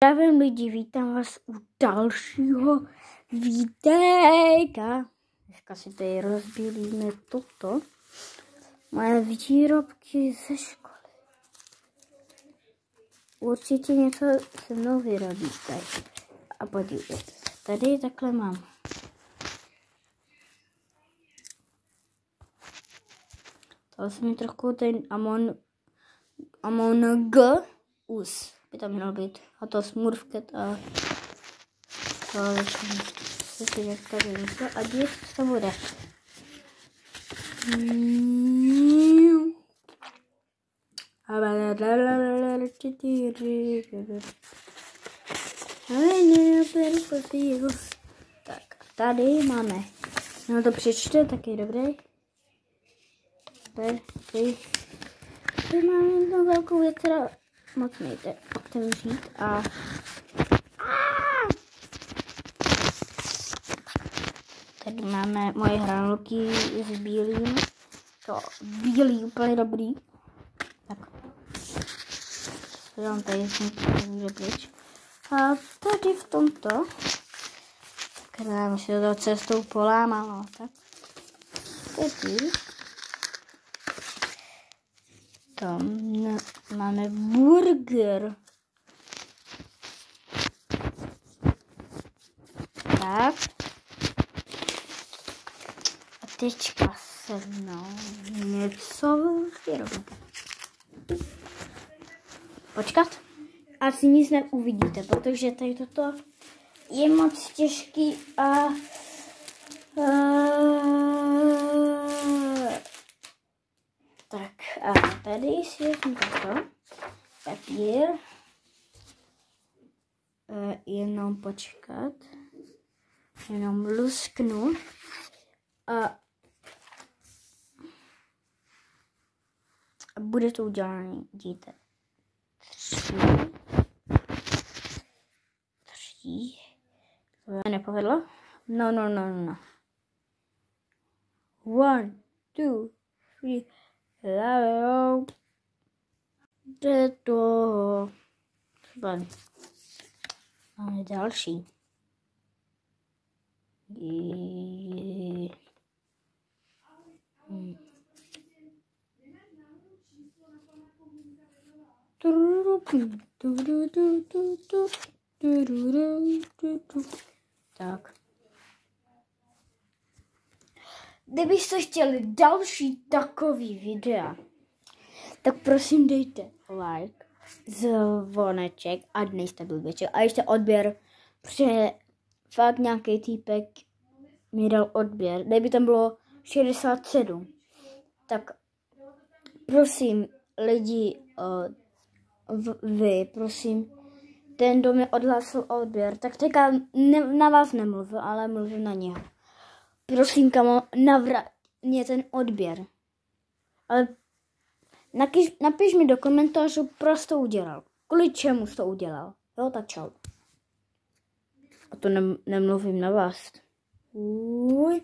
Zdravím lidi, vítám vás u dalšího videjka. Dneska si tady rozbílíme toto. Moje výrobky ze školy. Určitě něco se mnou vyrobíte. A podívejte se, tady takhle mám. To se mi trochu ten Among Us by tam měl být. A to Smurfcat a to si dneska vymyslel. A dívat, co to bude. Tak, tady máme. No to přečte, taky dobrý. Tady máme jednu velkou věc, která moc nejde otevřít a tady máme moje hranolky s bílým. To bílý úplně dobrý. Tak. Dám tady jsem pryč. A tady v tomto, která se to cestou polámalo, tak tady tam máme burger. Tak. A teďka se mnou něco vyrobíte. Počkat. Asi nic neuvidíte, protože tady toto je moc těžký a tak a tady si vezmu toto papír, jenom počkat, jenom lusknu a bude to udělané, vidíte. 3. To se nepovedlo? No. 1, 2, 3. Hello. Jde to. Máme další. Tak. Kdybyste chtěli další takový videa, tak prosím dejte like, zvoneček a nejste blbeček. A ještě odběr, protože fakt nějaký týpek mi dal odběr. Kdyby tam bylo 67, tak prosím lidi, vy, prosím, ten, kdo mi odhlásil odběr, tak teďka na vás nemluvil, ale mluvil na něho. Prosím, kamo, navrať mě ten odběr. Ale napiš mi do komentářů, proč to udělal. Kvůli čemu jsi to udělal. Jo, tak čau. A to nemluvím na vás. Uj.